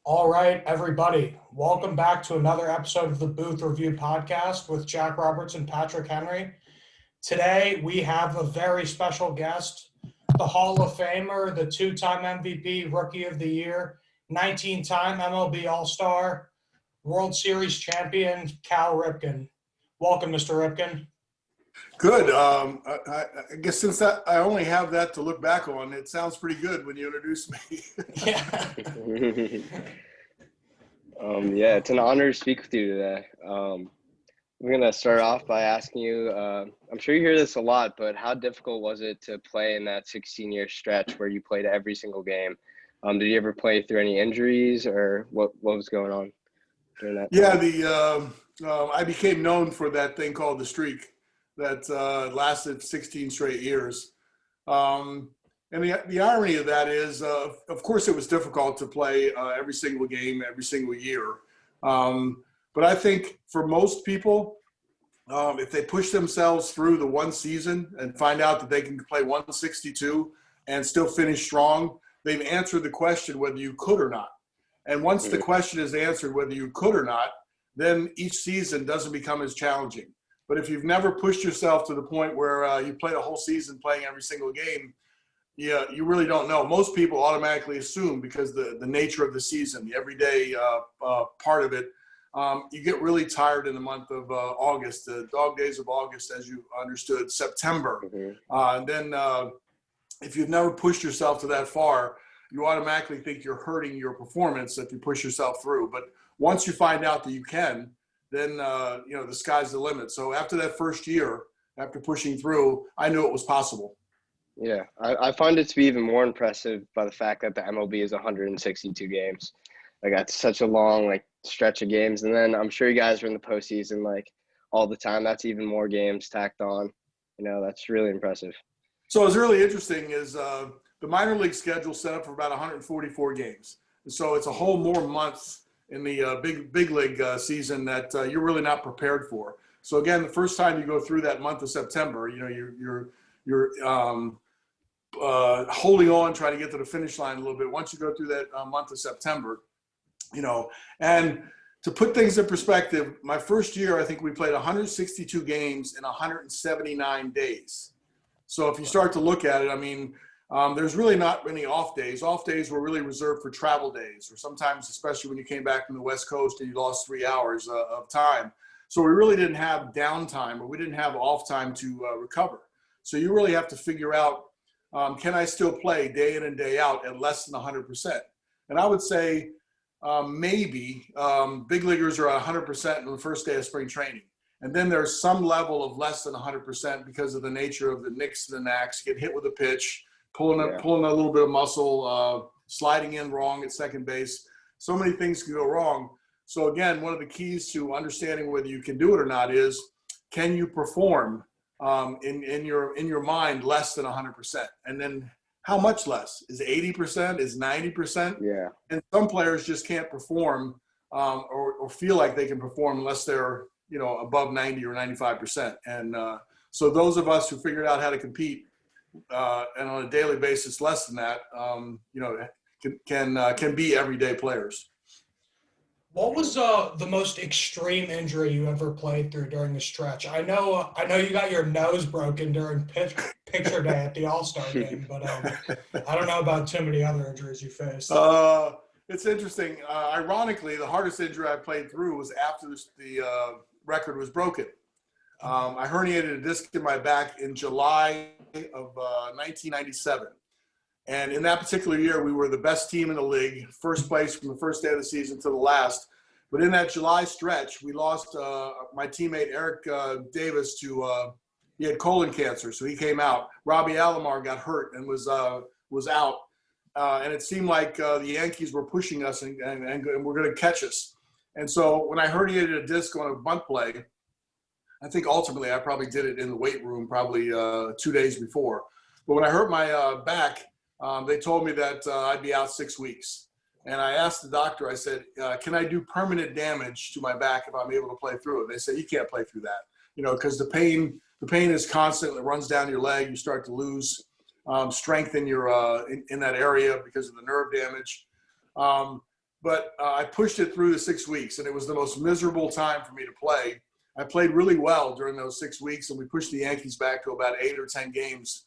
All right, everybody, welcome back to another episode of the Booth Review Podcast with Jack Roberts and Patrick Henry. Today, we have a very special guest, the Hall of Famer, the two-time MVP, Rookie of the Year, 19-time MLB All-Star, World Series champion, Cal Ripken. Welcome, Mr. Ripken. Good. I guess since I only have that to look back on, it sounds pretty good when you introduce me. Yeah. Yeah, it's an honor to speak with you today. We're going to start off by asking you, I'm sure you hear this a lot, but how difficult was it to play in that 16-year stretch where you played every single game? Did you ever play through any injuries, or what was going on during that time? Yeah, I became known for that thing called the streak that lasted 16 straight years. And the irony of that is, of course, it was difficult to play every single game, every single year. But I think for most people, if they push themselves through the one season and find out that they can play 162 and still finish strong, they've answered the question whether you could or not. And once the question is answered whether you could or not, then each season doesn't become as challenging. But if you've never pushed yourself to the point where you played a whole season playing every single game, you really don't know. Most people automatically assume, because the nature of the season, the everyday part of it, you get really tired in the month of August, the dog days of August, as you understood, September. And then if you've never pushed yourself to that far, you automatically think you're hurting your performance if you push yourself through. But once you find out that you can, then, the sky's the limit. So after that first year, after pushing through, I knew it was possible. Yeah, I find it to be even more impressive by the fact that the MLB is 162 games. Like, that's such a long, stretch of games. And then I'm sure you guys are in the postseason, all the time. That's even more games tacked on. That's really impressive. So what's really interesting is the minor league schedule set up for about 144 games. And so it's a whole more month in the big league season that you're really not prepared for. So again, the first time you go through that month of September, you're holding on, trying to get to the finish line a little bit. Once you go through that month of September, and to put things in perspective, my first year, I think we played 162 games in 179 days. So if you start to look at it, there's really not many off days. Off days were really reserved for travel days, or sometimes, especially when you came back from the West Coast and you lost 3 hours of time. So we really didn't have downtime, or we didn't have off time to recover. So you really have to figure out, can I still play day in and day out at less than 100%? And I would say maybe big leaguers are at 100% on the first day of spring training. And then there's some level of less than 100% because of the nature of the nicks and the knacks, get hit with a pitch, pulling a little bit of muscle, sliding in wrong at second base. So many things can go wrong. So again, one of the keys to understanding whether you can do it or not is, can you perform in your mind less than 100%? And then how much less? Is 80%? Is 90%? Yeah. And some players just can't perform or feel like they can perform unless they're above 90 or 95%. And so those of us who figured out how to compete and on a daily basis less than that, can be everyday players. What was the most extreme injury you ever played through during the stretch? I know you got your nose broken during picture day at the All-Star game, but I don't know about too many other injuries you faced. It's interesting. Ironically, the hardest injury I played through was after the record was broken. I herniated a disc in my back in July of 1997. And in that particular year, we were the best team in the league, first place from the first day of the season to the last. But in that July stretch, we lost my teammate Eric Davis he had colon cancer, so he came out. Robbie Alomar got hurt and was out. And it seemed like the Yankees were pushing us and were going to catch us. And so when I herniated a disc on a bunt play, I think ultimately I probably did it in the weight room probably 2 days before. But when I hurt my back, they told me that I'd be out 6 weeks. And I asked the doctor, I said, can I do permanent damage to my back if I'm able to play through it? They said, you can't play through that, because the pain is constant. It runs down your leg. You start to lose strength in your in that area because of the nerve damage. but I pushed it through the 6 weeks, and it was the most miserable time for me to play. I played really well during those 6 weeks, and we pushed the Yankees back to about 8 or 10 games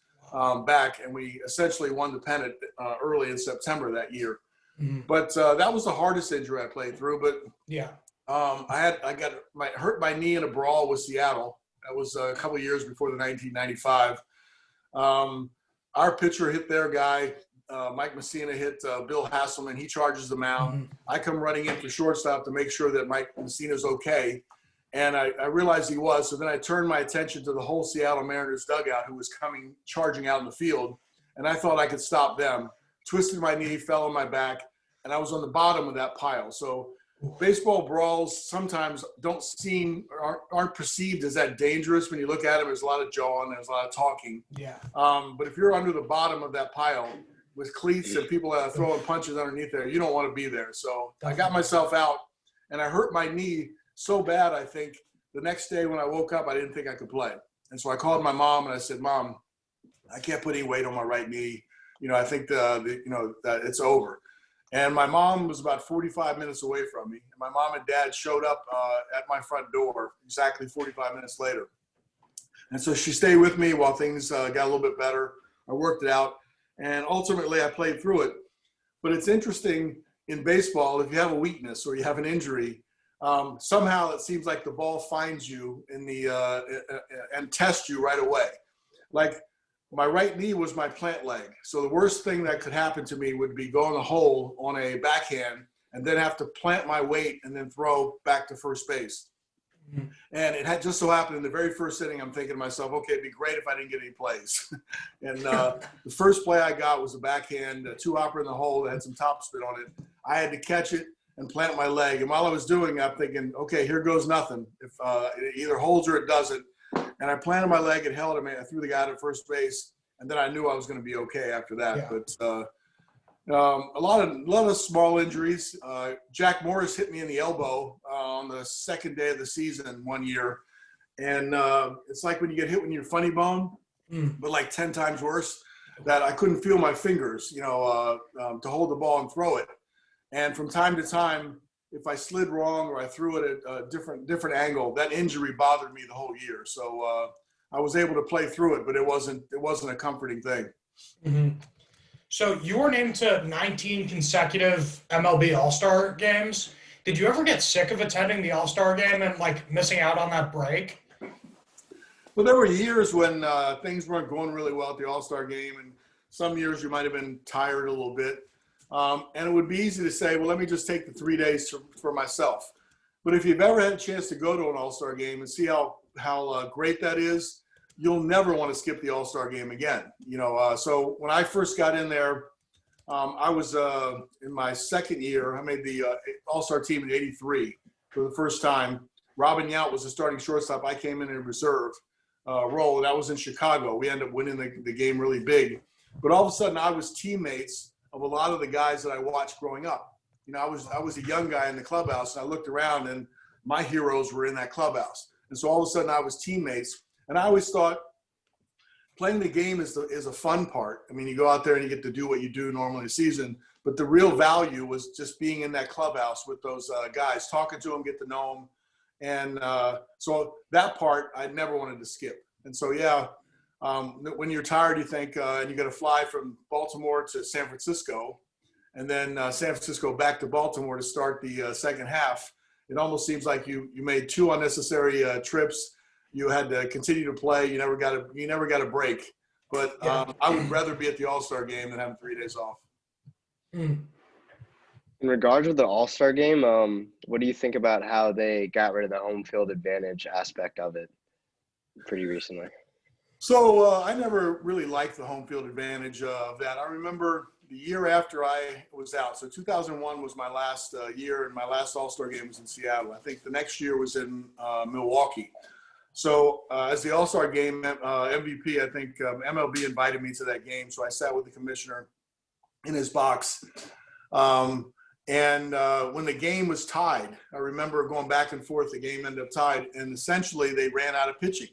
back, and we essentially won the pennant early in September that year. Mhm. But that was the hardest injury I played through. But Yeah. I hurt my knee in a brawl with Seattle. That was a couple of years before the 1995. Our pitcher hit their guy. Mike Messina hit Bill Hasselman. He charges the mound. Mhm. I come running in for shortstop to make sure that Mike Messina's okay. And I realized he was. So then I turned my attention to the whole Seattle Mariners dugout who was charging out in the field. And I thought I could stop them. Twisted my knee, fell on my back, and I was on the bottom of that pile. So baseball brawls sometimes aren't perceived as that dangerous. When you look at them, there's a lot of jawing, there's a lot of talking. Yeah. But if you're under the bottom of that pile with cleats and people throwing punches underneath there, you don't want to be there. So I got myself out, and I hurt my knee so bad, I think the next day when I woke up, I didn't think I could play. And so I called my mom and I said, Mom, I can't put any weight on my right knee. I think that it's over. And my mom was about 45 minutes away from me. And my mom and dad showed up at my front door exactly 45 minutes later. And so she stayed with me while things got a little bit better. I worked it out. And ultimately, I played through it. But it's interesting in baseball, if you have a weakness or you have an injury, somehow it seems like the ball finds you and tests you right away. Like, my right knee was my plant leg. So the worst thing that could happen to me would be go in the hole on a backhand and then have to plant my weight and then throw back to first base. Mm-hmm. And it had just so happened in the very first inning, I'm thinking to myself, okay, it'd be great if I didn't get any plays. And the first play I got was a backhand, a two-hopper in the hole that had some topspin on it. I had to catch it and plant my leg. And while I was doing it, I'm thinking, okay, here goes nothing. If it either holds or it doesn't. And I planted my leg and held him. I threw the guy to first base, and then I knew I was going to be okay after that. Yeah. But a lot of small injuries. Jack Morris hit me in the elbow on the second day of the season one year, and it's like when you get hit with your funny bone, but like 10 times worse. That I couldn't feel my fingers, to hold the ball and throw it. And from time to time, if I slid wrong or I threw it at a different angle, that injury bothered me the whole year. So I was able to play through it, but it wasn't a comforting thing. Mm-hmm. So you were named to 19 consecutive MLB All-Star games. Did you ever get sick of attending the All-Star game and missing out on that break? Well, there were years when things weren't going really well at the All-Star game, and some years you might have been tired a little bit. And it would be easy to say, well, let me just take the 3 days for myself. But if you've ever had a chance to go to an All-Star game and see how great that is, you'll never want to skip the All-Star game again. So when I first got in there, I was in my second year. I made the All-Star team in '83 for the first time. Robin Yount was the starting shortstop. I came in a reserve role, and I was in Chicago. We ended up winning the game really big. But all of a sudden, I was teammates of a lot of the guys that I watched growing up. I was a young guy in the clubhouse, and I looked around, and my heroes were in that clubhouse. And so all of a sudden I was teammates, and I always thought playing the game is a fun part. I mean, you go out there and you get to do what you do normally in the season, but the real value was just being in that clubhouse with those guys, talking to them, get to know them. And so that part I never wanted to skip. And so, when you're tired, you think, and you got to fly from Baltimore to San Francisco, and then San Francisco back to Baltimore to start the second half. It almost seems like you made two unnecessary trips. You had to continue to play. You never got a break. But I would rather be at the All-Star game than having 3 days off. In regards to the All-Star game, what do you think about how they got rid of the home field advantage aspect of it pretty recently? So I never really liked the home field advantage of that. I remember the year after I was out. So 2001 was my last year, and my last All-Star game was in Seattle. I think the next year was in Milwaukee. So as the All-Star game MVP, I think MLB invited me to that game. So I sat with the commissioner in his box. And when the game was tied, I remember going back and forth. The game ended up tied, and essentially they ran out of pitching.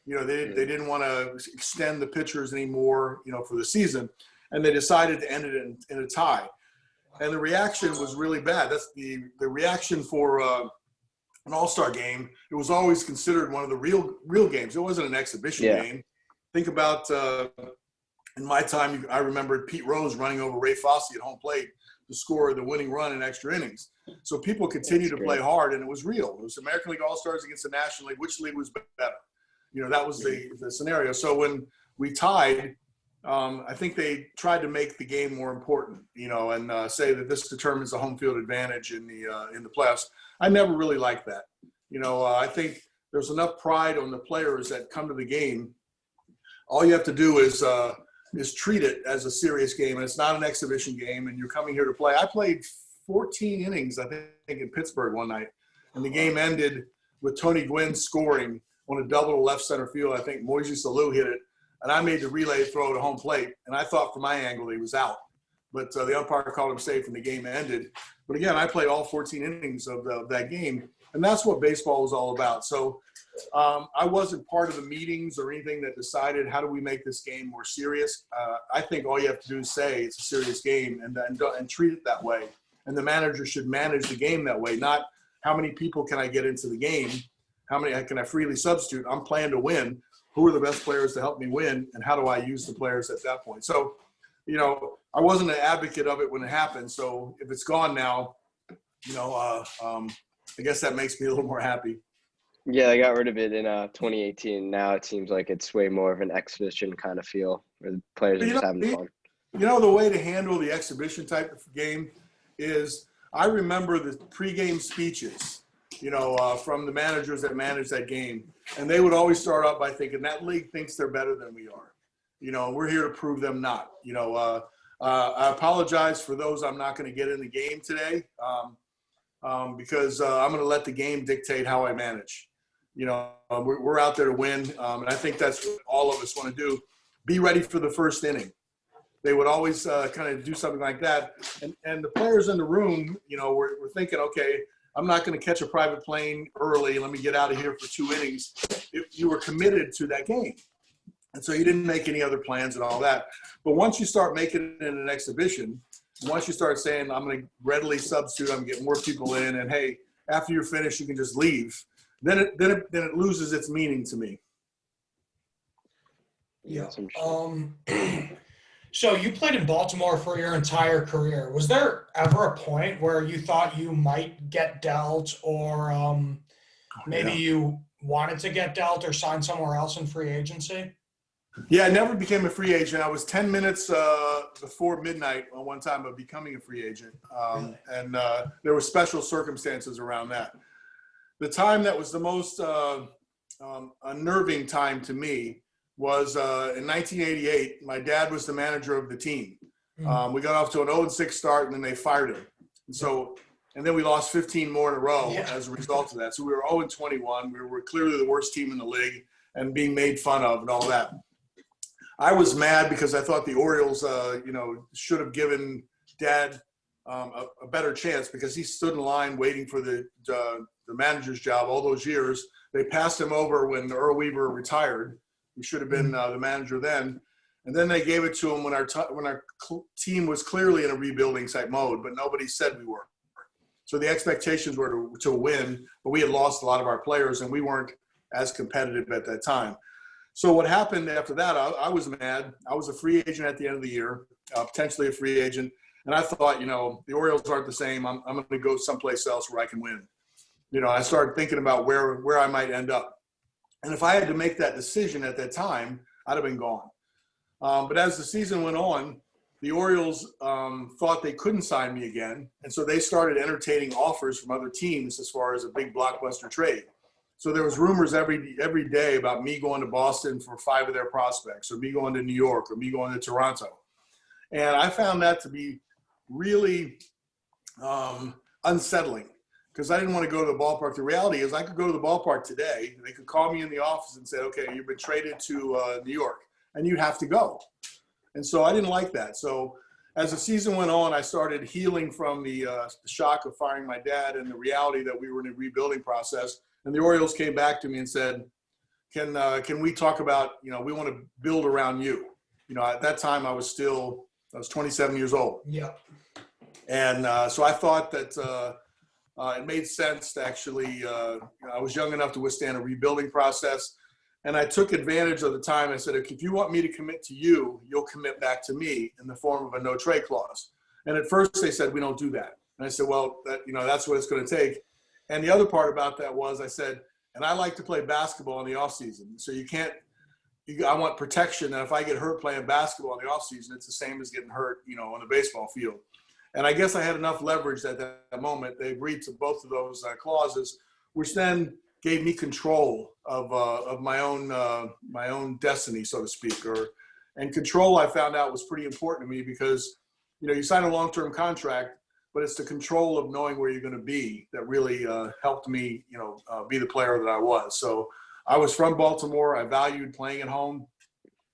They didn't want to extend the pitchers anymore, for the season, and they decided to end it in a tie. And the reaction was really bad. That's the reaction for an all-star game. It was always considered one of the real games. It wasn't an exhibition game. Think about in my time, I remembered Pete Rose running over Ray Fosse at home plate to score the winning run in extra innings. So people continued to play hard, and it was real. It was American League All-Stars against the National League. Which league was better? You know, that was the scenario. So when we tied, I think they tried to make the game more important, you know, and say that this determines the home field advantage in the playoffs. I never really liked that. You know, I think there's enough pride on the players that come to the game. All you have to do is treat it as a serious game, and it's not an exhibition game, and you're coming here to play. I played 14 innings, I think, in Pittsburgh one night, and the game ended with Tony Gwynn scoring on a double to left center field. I think Moisés Alou hit it, and I made the relay throw to home plate, and I thought from my angle he was out. But the umpire called him safe, and the game ended. But again, I played all 14 innings of that game, and that's what baseball was all about. So I wasn't part of the meetings or anything that decided how do we make this game more serious. I think all you have to do is say it's a serious game and treat it that way. And the manager should manage the game that way, not how many people can I get into the game, how many can I freely substitute. I'm playing to win. Who are the best players to help me win, and how do I use the players at that point? So, you know, I wasn't an advocate of it when it happened. So if it's gone now, you know, I guess that makes me a little more happy. Yeah, they got rid of it in 2018. Now it seems like it's way more of an exhibition kind of feel where the players are just having fun. You know, the way to handle the exhibition type of game is I remember the pregame speeches, you know, from the managers that manage that game. And they would always start out by thinking that league thinks they're better than we are. You know, we're here to prove them not. You know, I apologize for those I'm not going to get in the game today because I'm going to let the game dictate how I manage. You know, we're out there to win, and I think that's what all of us want to do. Be ready for the first inning. They would always kind of do something like that. And the players in the room, you know, were thinking, okay, I'm not going to catch a private plane early. Let me get out of here for 2 innings. You were committed to that game. And so you didn't make any other plans and all that. But once you start making it in an exhibition, once you start saying, I'm going to readily substitute, I'm getting more people in, and hey, after you're finished, you can just leave, then it loses its meaning to me. Yeah. So you played in Baltimore for your entire career. Was there ever a point where you thought you might get dealt, or maybe you wanted to get dealt or sign somewhere else in free agency? Yeah, I never became a free agent. I was 10 minutes before midnight on one time of becoming a free agent. And there were special circumstances around that. The time that was the most unnerving time to me was in 1988. My dad was the manager of the team. We got off to an 0-6 start, and then they fired him. And then we lost 15 more in a row as a result of that. So we were 0-21. We were clearly the worst team in the league and being made fun of and all that. I was mad because I thought the Orioles, you know, should have given Dad a better chance because he stood in line waiting for the manager's job all those years. They passed him over when Earl Weaver retired. He should have been the manager then. And then they gave it to him when our team was clearly in a rebuilding type mode, but nobody said we were. So the expectations were to win, but we had lost a lot of our players, and we weren't as competitive at that time. So what happened after that, I was mad. I was a free agent at the end of the year, potentially a free agent. And I thought, you know, the Orioles aren't the same. I'm going to go someplace else where I can win. You know, I started thinking about where I might end up. And if I had to make that decision at that time, I'd have been gone. But as the season went on, the Orioles thought they couldn't sign me again. And so they started entertaining offers from other teams as far as a big blockbuster trade. So there was rumors every day about me going to Boston for 5 of their prospects, or me going to New York, or me going to Toronto. And I found that to be really unsettling because I didn't want to go to the ballpark. The reality is I could go to the ballpark today. They could call me in the office and say, okay, you've been traded to New York, and you'd have to go. And so I didn't like that. So as the season went on, I started healing from the shock of firing my dad and the reality that we were in a rebuilding process. And the Orioles came back to me and said, can we talk about, you know, we want to build around you. You know, at that time I was 27 years old. Yeah. And so I thought that it made sense to actually, I was young enough to withstand a rebuilding process. And I took advantage of the time. I said, if you want me to commit to you, you'll commit back to me in the form of a no trade clause. And at first they said, we don't do that. And I said, well, that's what it's going to take. And the other part about that was I said, and I like to play basketball in the off season. So I want protection. And if I get hurt playing basketball in the off season, it's the same as getting hurt, on the baseball field. And I guess I had enough leverage at that moment. They agreed to both of those clauses, which then gave me control of my own destiny, so to speak. And control, I found out, was pretty important to me because, you sign a long-term contract, but it's the control of knowing where you're going to be that really helped me, be the player that I was. So I was from Baltimore. I valued playing at home,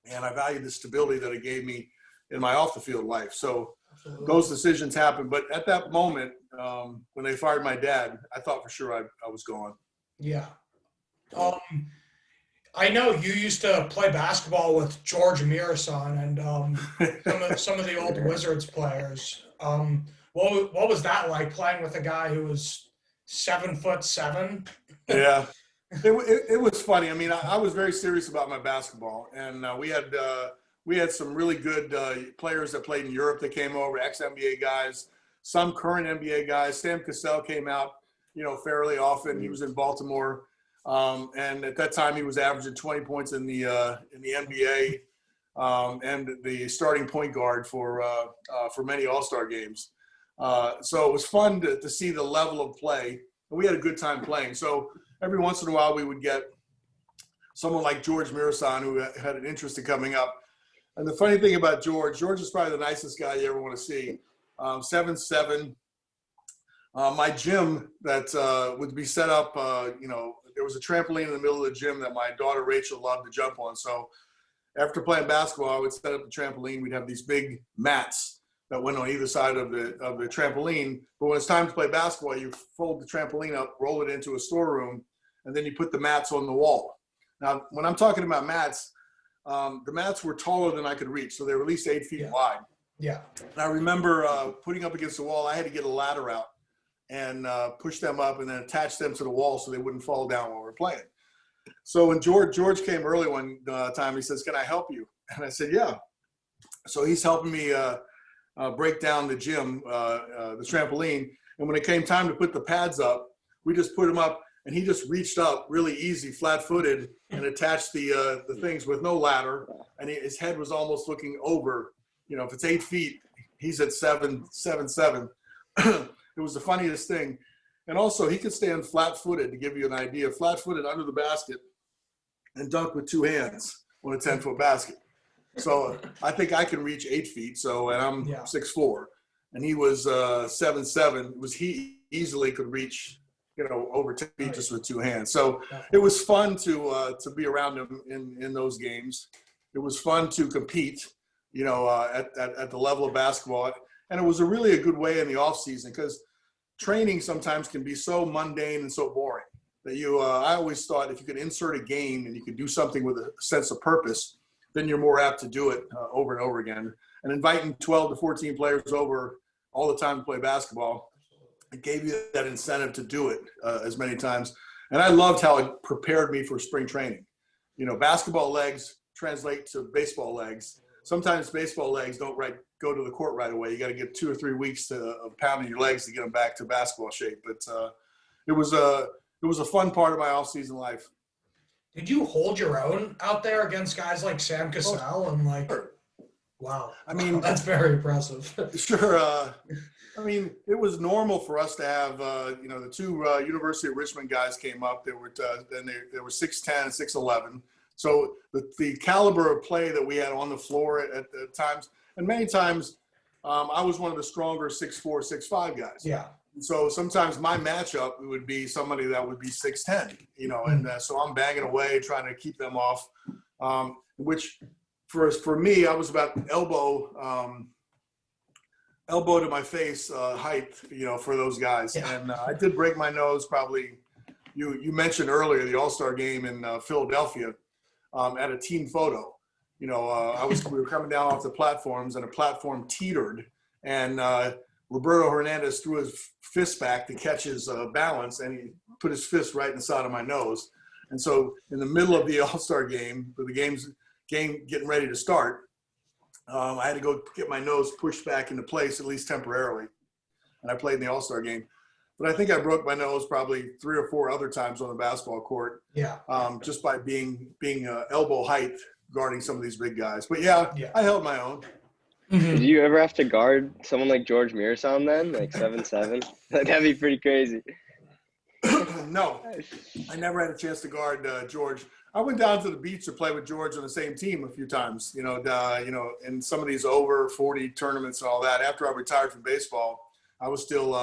and I valued the stability that it gave me in my off-the-field life. So those decisions happened. But at that moment, when they fired my dad, I thought for sure I was gone. Yeah. I know you used to play basketball with George Muresan and some of the old Wizards players. What was that like, playing with a guy who was 7'7"? Yeah, it was funny. I mean, I was very serious about my basketball, and we had some really good players that played in Europe that came over, ex-NBA guys, some current NBA guys. Sam Cassel came out, fairly often. He was in Baltimore, and at that time he was averaging 20 points in the NBA, and the starting point guard for many All-Star games. So it was fun to see the level of play, and we had a good time playing. So every once in a while we would get someone like George Muresan who had an interest in coming up. And the funny thing about George is probably the nicest guy you ever want to see. 7'7". My gym that would be set up, there was a trampoline in the middle of the gym that my daughter Rachel loved to jump on. So after playing basketball, I would set up the trampoline. We'd have these big mats that went on either side of the trampoline. But when it's time to play basketball, you fold the trampoline up, roll it into a storeroom, and then you put the mats on the wall. Now, when I'm talking about mats, the mats were taller than I could reach, so they were at least 8 feet wide. Yeah. And I remember putting up against the wall. I had to get a ladder out and push them up and then attach them to the wall so they wouldn't fall down while we're playing. So when George came early one time, he says, "Can I help you?" And I said, "Yeah." So he's helping me break down the gym, the trampoline. And when it came time to put the pads up, we just put them up, and he just reached up really easy, flat-footed, and attached the things with no ladder. And his head was almost looking over. If it's 8 feet, he's at 7'7". It was the funniest thing. And also, he could stand flat-footed, to give you an idea, flat-footed under the basket and dunk with two hands on a 10-foot basket. So I think I can reach 8 feet. And I'm 6'4", and he was 7'7". He easily could reach, over 10 feet just with two hands. So it was fun to be around him in those games. It was fun to compete, at the level of basketball. And it was really a good way in the off season, because training sometimes can be so mundane and so boring that I always thought if you could insert a game and you could do something with a sense of purpose, then you're more apt to do it over and over again. And inviting 12 to 14 players over all the time to play basketball, it gave you that incentive to do it as many times. And I loved how it prepared me for spring training. Basketball legs translate to baseball legs. Sometimes baseball legs don't go to the court right away. You got to get 2 or 3 weeks of pounding your legs to get them back to basketball shape. But it was a fun part of my off-season life. Did you hold your own out there against guys like Sam Cassel and Wow. I mean, that's very impressive. Sure. I mean, it was normal for us to have, the two University of Richmond guys came up. They were 6'10", and 6'11". So the caliber of play that we had on the floor at times, and many times, I was one of the stronger 6'4", 6'5" guys. Yeah. So sometimes my matchup would be somebody that would be 6'10", and so I'm banging away trying to keep them off, which for me, I was about elbow to my face height, for those guys. Yeah. And I did break my nose probably. You mentioned earlier the All-Star game in Philadelphia at a team photo. We were coming down off the platforms, and a platform teetered, and Roberto Hernandez threw his fist back to catch his balance, and he put his fist right in the side of my nose. And so in the middle of the All-Star game, with the game getting ready to start, I had to go get my nose pushed back into place, at least temporarily. And I played in the All-Star game. But I think I broke my nose probably 3 or 4 other times on the basketball court, just by being elbow height guarding some of these big guys. But yeah. I held my own. Did you ever have to guard someone like George Muresan then, like 7'7"? That'd be pretty crazy. No, I never had a chance to guard George. I went down to the beach to play with George on the same team a few times, in some of these over 40 tournaments and all that. After I retired from baseball, I was still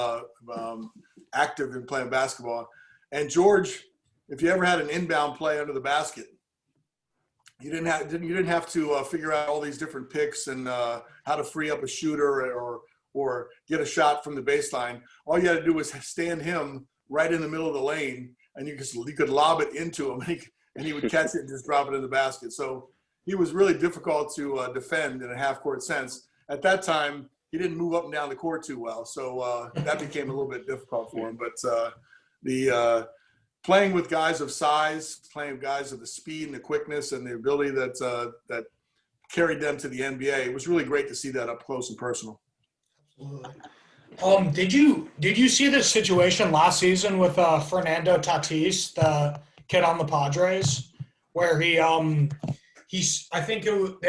active in playing basketball. And George, if you ever had an inbound play under the basket, you didn't have to figure out all these different picks and how to free up a shooter or get a shot from the baseline. All you had to do was stand him right in the middle of the lane, and you could lob it into him, and he would catch it and just drop it in the basket. So he was really difficult to defend in a half-court sense. At that time, he didn't move up and down the court too well, so that became a little bit difficult for him. But the playing with guys of size, playing with guys of the speed and the quickness and the ability that carried them to the NBA, it was really great to see that up close and personal. Absolutely. Did you see this situation last season with Fernando Tatis, the kid on the Padres, where they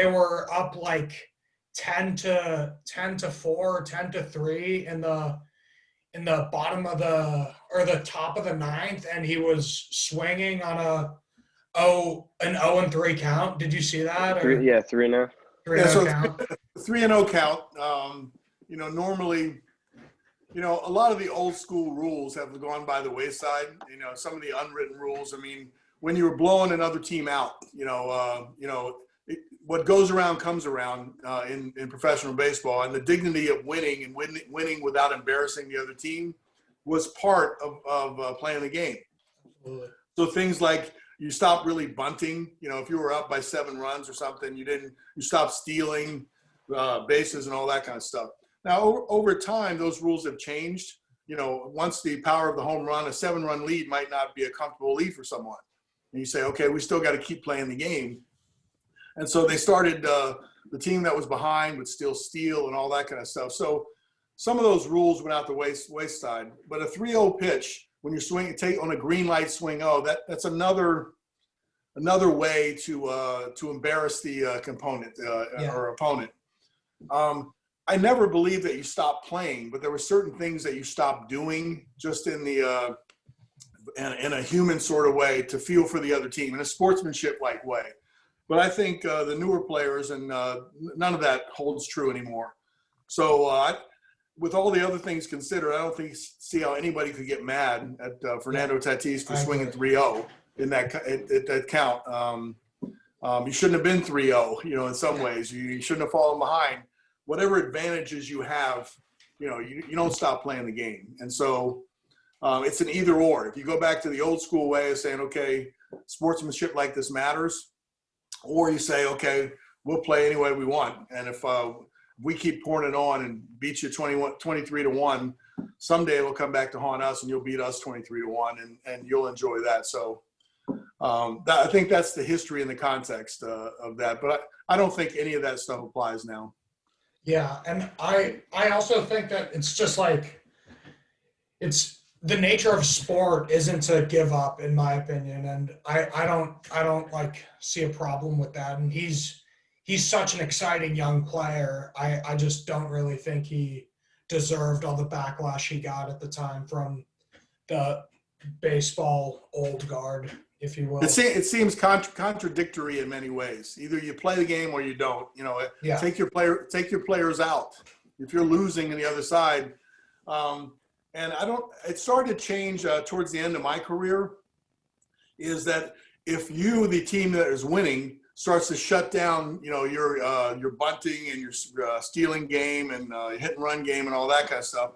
were up like 10-4, 10-3 in the bottom of the top of the ninth, and he was swinging on an 0-3 count. Did you see that? 3-0. 3-0 count. 3-0 count. Normally, a lot of the old school rules have gone by the wayside. Some of the unwritten rules. I mean, when you were blowing another team out, what goes around comes around in professional baseball, and the dignity of winning and winning without embarrassing the other team was part of playing the game. Absolutely. So things like you stopped really bunting. If you were up by 7 runs or something, you stopped stealing bases and all that kind of stuff. Now, over time, those rules have changed. Once the power of the home run, a 7-run lead might not be a comfortable lead for someone. And you say, okay, we still got to keep playing the game. And so they started, the team that was behind would still steal and all that kind of stuff. So some of those rules went out the wayside. But a 3-0 pitch, when you take on a green light swing, that's another way to embarrass the or opponent. I never believed that you stopped playing, but there were certain things that you stopped doing just in a human sort of way to feel for the other team in a sportsmanship-like way. But I think the newer players and none of that holds true anymore. So with all the other things considered, I don't see how anybody could get mad at Fernando Tatis for swinging 3-0 in that count. You shouldn't have been 3-0. In some ways, you shouldn't have fallen behind. Whatever advantages you have, you don't stop playing the game. And so it's an either or. If you go back to the old school way of saying, okay, sportsmanship like this matters, or you say, okay, we'll play any way we want. And if we keep pouring it on and beat you 23-1, someday it'll come back to haunt us and you'll beat us 23-1 and you'll enjoy that. So I think that's the history and the context of that. But I don't think any of that stuff applies now. Yeah, and I also think that it's just like it's the nature of sport isn't to give up, in my opinion, and I don't like see a problem with that. And he's such an exciting young player. I just don't really think he deserved all the backlash he got at the time from the baseball old guard, if you will. It seems contradictory in many ways. Either you play the game or you don't. Take your players out if you're losing on the other side. And it started to change towards the end of my career, is that if you, the team that is winning, starts to shut down, your bunting and your stealing game and hit and run game and all that kind of stuff,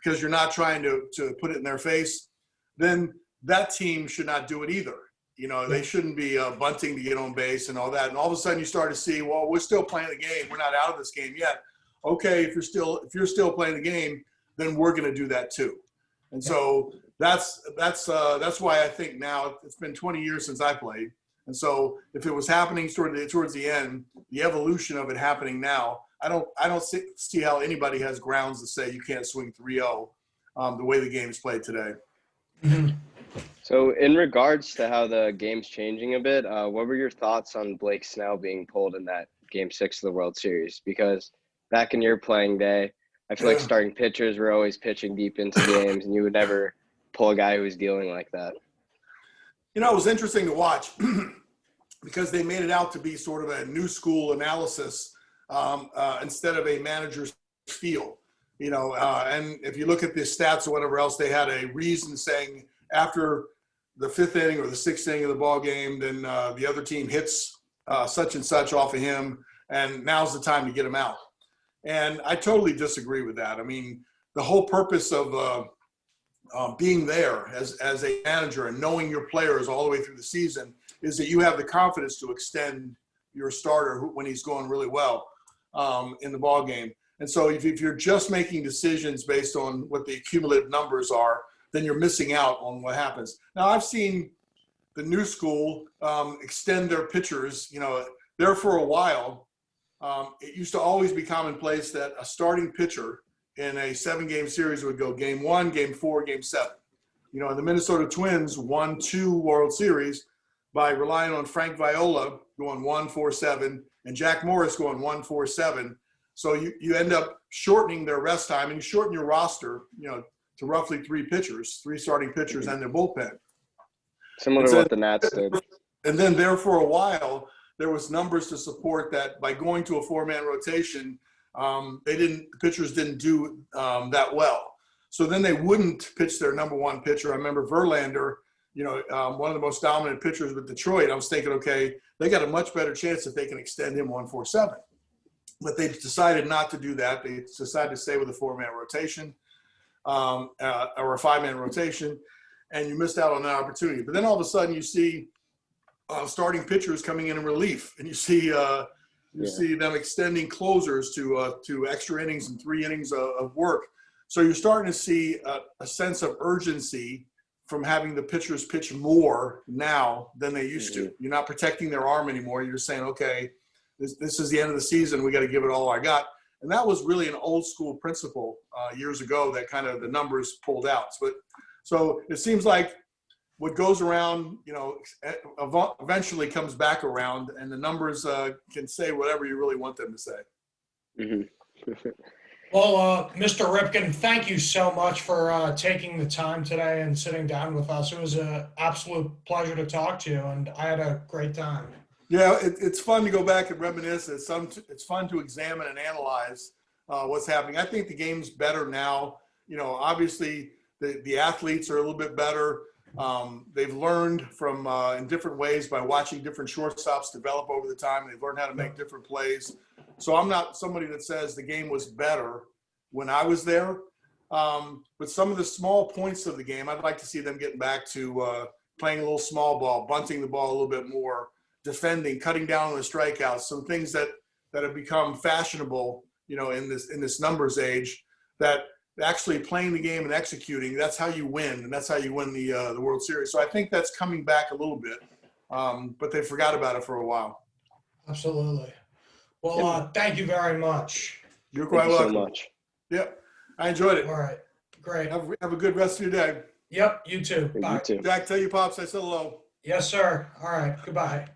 because you're not trying to put it in their face, then that team should not do it either. They shouldn't be bunting to get on base and all that. And all of a sudden you start to see, well, we're still playing the game. We're not out of this game yet. okay, if you're still playing the game, then we're going to do that too. And so that's why I think now it's been 20 years since I played. And so if it was happening towards the end, the evolution of it happening now, I don't see how anybody has grounds to say you can't swing 3-0 the way the game is played today. Mm-hmm. So in regards to how the game's changing a bit, what were your thoughts on Blake Snell being pulled in that Game 6 of the World Series? Because back in your playing day, I feel like starting pitchers were always pitching deep into games, and you would never pull a guy who was dealing like that. You know, it was interesting to watch because they made it out to be sort of a new school analysis instead of a manager's feel. You know, and if you look at the stats or whatever else, they had a reason saying after the 5th inning or the 6th inning of the ball game, then the other team hits such and such off of him, and now's the time to get him out. And I totally disagree with that. I mean, the whole purpose of being there as a manager and knowing your players all the way through the season is that you have the confidence to extend your starter when he's going really well in the ball game. And so if you're just making decisions based on what the cumulative numbers are, then you're missing out on what happens. Now, I've seen the new school extend their pitchers. You know, there for a while, it used to always be commonplace that a starting pitcher in a 7-game series would go Game 1, Game 4, Game 7. You know, the Minnesota Twins won 2 World Series by relying on Frank Viola going 1-4-7 and Jack Morris going 1-4-7. So you end up shortening their rest time, and you shorten your roster, you know, to roughly 3 starting pitchers and their bullpen. Similar to what the Nats did. And then there for a while, there was numbers to support that by going to a 4-man rotation, the pitchers didn't do that well. So then they wouldn't pitch their number 1 pitcher. I remember Verlander, you know, one of the most dominant pitchers with Detroit. I was thinking, okay, they got a much better chance if they can extend him 1-4-7. But they decided not to do that. They decided to stay with a 4-man rotation or a 5-man rotation, and you missed out on that opportunity. But then all of a sudden you see starting pitchers coming in relief, and you see them extending closers to extra innings and 3 innings of work. So you're starting to see a sense of urgency from having the pitchers pitch more now than they used to. You're not protecting their arm anymore. You're saying, okay, this is the end of the season. We got to give it all I got. And that was really an old school principle years ago that kind of the numbers pulled out. So it seems like what goes around, you know, eventually comes back around, and the numbers can say whatever you really want them to say. Mm-hmm. Well, Mr. Ripken, thank you so much for taking the time today and sitting down with us. It was an absolute pleasure to talk to you, and I had a great time. Yeah, it's fun to go back and reminisce. It's fun to examine and analyze what's happening. I think the game's better now. You know, obviously the athletes are a little bit better. They've learned from in different ways by watching different shortstops develop over the time. They've learned how to make different plays. So I'm not somebody that says the game was better when I was there. But some of the small points of the game, I'd like to see them getting back to playing a little small ball, bunting the ball a little bit more, defending, cutting down on the strikeouts, some things that have become fashionable, you know, in this numbers age, that actually playing the game and executing, that's how you win, and that's how you win the World Series. So I think that's coming back a little bit, but they forgot about it for a while. Absolutely. Well, thank you very much. You're quite welcome. Thank you so much. Yep, I enjoyed it. All right, great. Have a good rest of your day. Yep, you too. Bye. You too. Jack, tell your pops I said hello. Yes, sir. All right, goodbye.